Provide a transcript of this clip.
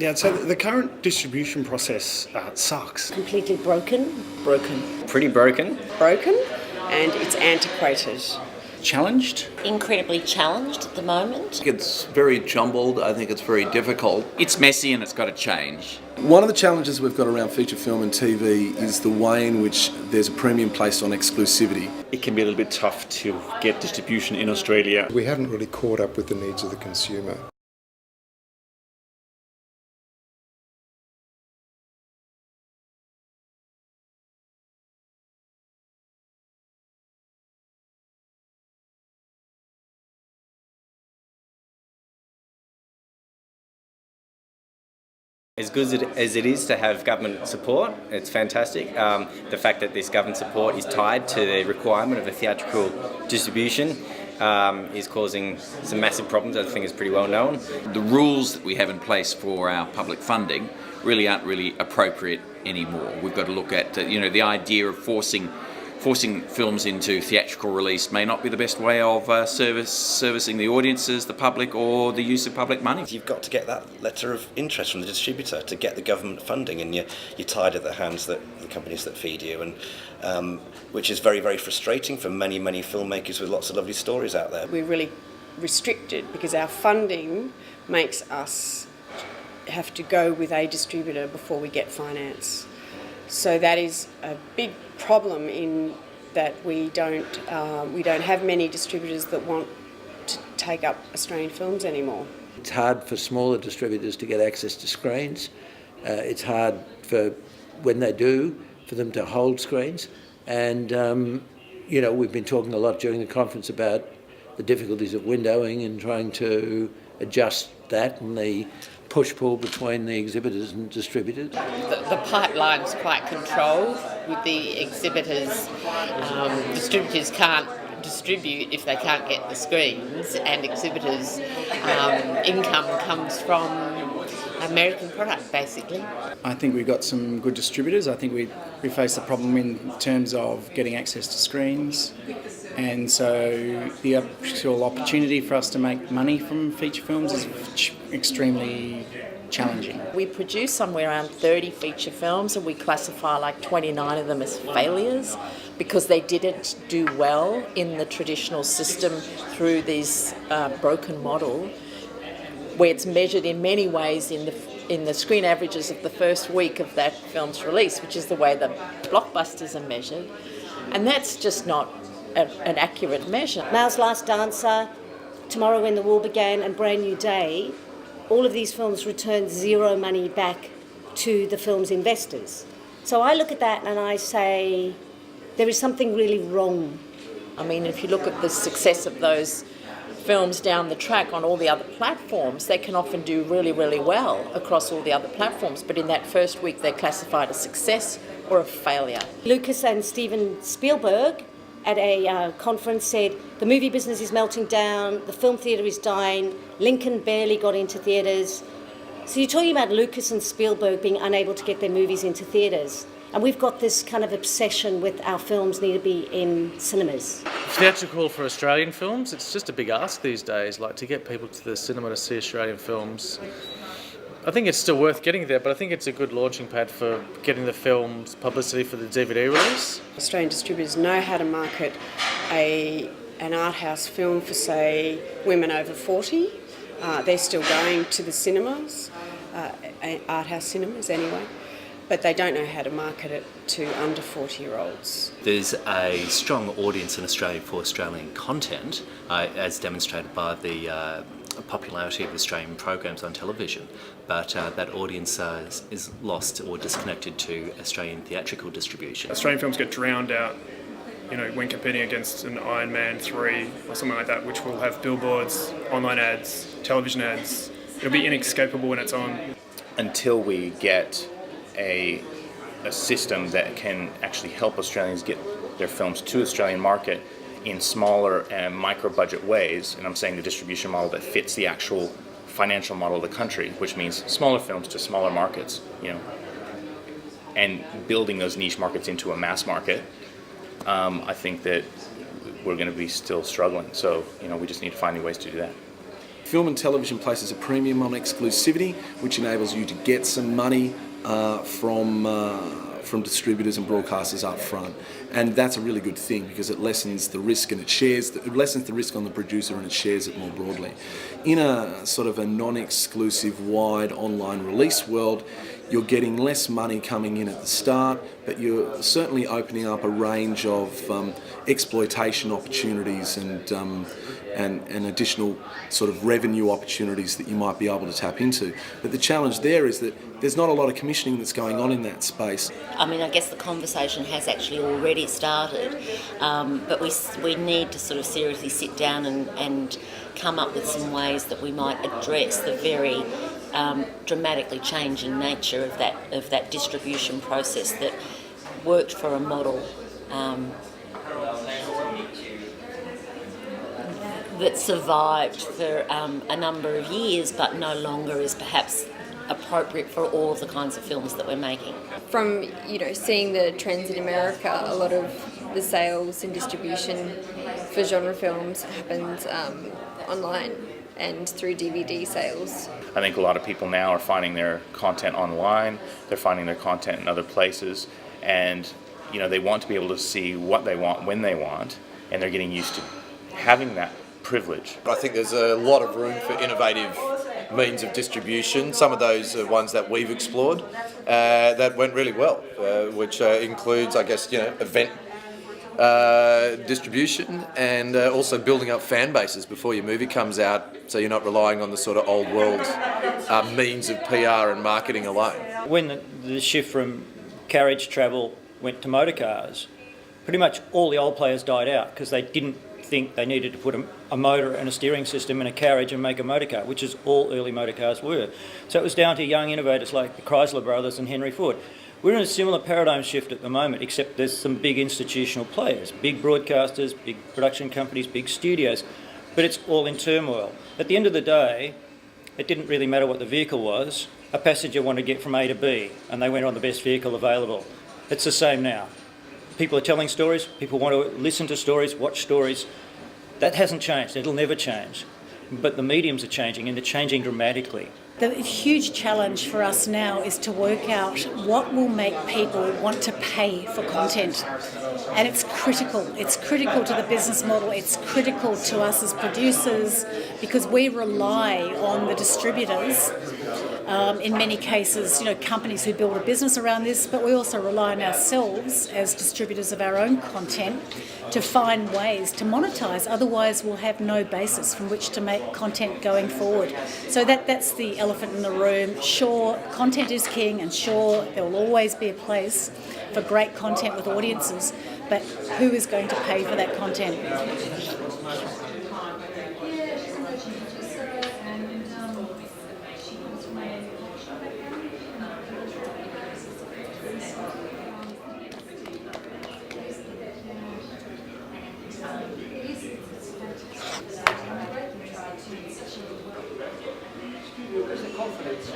Yeah, so the current distribution process sucks. Completely broken. Pretty broken. Broken, and it's antiquated. Challenged? Incredibly challenged at the moment. It's very jumbled. I think it's very difficult. It's messy and it's got to change. One of the challenges we've got around feature film and TV is the way in which there's a premium placed on exclusivity. It can be a little bit tough to get distribution in Australia. We haven't really caught up with the needs of the consumer. As good as it is to have government support, it's fantastic. The fact that this government support is tied to the requirement of a theatrical distribution is causing some massive problems. I think it's pretty well known. The rules that we have in place for our public funding really aren't really appropriate anymore. We've got to look at, the idea of forcing films into theatrical release may not be the best way of servicing the audiences, the public, or the use of public money. You've got to get that letter of interest from the distributor to get the government funding, and you're tied at the hands that the companies that feed you, and which is very, very frustrating for many, many filmmakers with lots of lovely stories out there. We're really restricted because our funding makes us have to go with a distributor before we get finance. So that is a big problem in that we don't have many distributors that want to take up Australian films anymore. It's hard for smaller distributors to get access to screens. It's hard for, when they do, for them to hold screens. And, we've been talking a lot during the conference about the difficulties of windowing and trying to adjust that and the push-pull between the exhibitors and distributors. The pipeline's quite controlled with the exhibitors. Distributors can't distribute if they can't get the screens, and exhibitors' income comes from American product, basically. I think we've got some good distributors. I think we face the problem in terms of getting access to screens, and so the actual opportunity for us to make money from feature films is extremely challenging. We produce somewhere around 30 feature films, and we classify like 29 of them as failures because they didn't do well in the traditional system through this broken model, where it's measured in many ways in the screen averages of the first week of that film's release, which is the way the blockbusters are measured, and that's just not an accurate measure. Mao's Last Dancer, Tomorrow When the War Began, and Brand New Day, all of these films returned zero money back to the film's investors. So I look at that and I say, there is something really wrong. I mean, if you look at the success of those films down the track on all the other platforms, they can often do really, really well across all the other platforms, but in that first week they're classified a success or a failure. Lucas and Steven Spielberg at a conference said, the movie business is melting down, the film theatre is dying, Lincoln barely got into theatres. So you're talking about Lucas and Spielberg being unable to get their movies into theatres. And we've got this kind of obsession with our films need to be in cinemas. Theatrical for Australian films, it's just a big ask these days, like to get people to the cinema to see Australian films. I think it's still worth getting there, but I think it's a good launching pad for getting the film's publicity for the DVD release. Australian distributors know how to market an art house film for, say, women over 40. They're still going to the cinemas, art house cinemas anyway, but they don't know how to market it to under 40-year-olds. There's a strong audience in Australia for Australian content, as demonstrated by the popularity of Australian programs on television, but that audience is lost or disconnected to Australian theatrical distribution. Australian films get drowned out, when competing against an Iron Man 3 or something like that, which will have billboards, online ads, television ads. It'll be inescapable when it's on. Until we get a system that can actually help Australians get their films to the Australian market in smaller and micro-budget ways, and I'm saying the distribution model that fits the actual financial model of the country, which means smaller films to smaller markets, and building those niche markets into a mass market, I think that we're going to be still struggling. So, we just need to find new ways to do that. film and television places a premium on exclusivity, which enables you to get some money from distributors and broadcasters up front, and that's a really good thing because it lessens the risk and it lessens the risk on the producer and it shares it more broadly. In a sort of a non-exclusive wide online release world, you're getting less money coming in at the start, but you're certainly opening up a range of exploitation opportunities and additional sort of revenue opportunities that you might be able to tap into. But the challenge there is that there's not a lot of commissioning that's going on in that space. I mean, I guess the conversation has actually already started, but we need to sort of seriously sit down and come up with some ways that we might address the very dramatically changing nature of that distribution process that worked for a model that survived for a number of years but no longer is perhaps appropriate for all of the kinds of films that we're making. From seeing the trends in America, a lot of the sales and distribution for genre films happens online and through DVD sales. I think a lot of people now are finding their content online, they're finding their content in other places, and they want to be able to see what they want when they want, and they're getting used to having that privilege. I think there's a lot of room for innovative means of distribution. Some of those are ones that we've explored that went really well, which includes, I guess, event distribution and also building up fan bases before your movie comes out, so you're not relying on the sort of old world means of PR and marketing alone. When the shift from carriage travel went to motor cars, pretty much all the old players died out because they didn't think they needed to put a motor and a steering system in a carriage and make a motor car, which is all early motor cars were. So it was down to young innovators like the Chrysler brothers and Henry Ford. We're in a similar paradigm shift at the moment, except there's some big institutional players, big broadcasters, big production companies, big studios, but it's all in turmoil. At the end of the day, it didn't really matter what the vehicle was. A passenger wanted to get from A to B, and they went on the best vehicle available. It's the same now. People are telling stories, people want to listen to stories, watch stories. That hasn't changed, it'll never change. But the mediums are changing, and they're changing dramatically. The huge challenge for us now is to work out what will make people want to pay for content. And it's critical. It's critical to the business model. It's critical to us as producers because we rely on the distributors. In many cases, companies who build a business around this, but we also rely on ourselves as distributors of our own content to find ways to monetize. Otherwise, we'll have no basis from which to make content going forward. So that's the elephant in the room. Sure, content is king, and sure, there will always be a place for great content with audiences, but who is going to pay for that content? Confidence.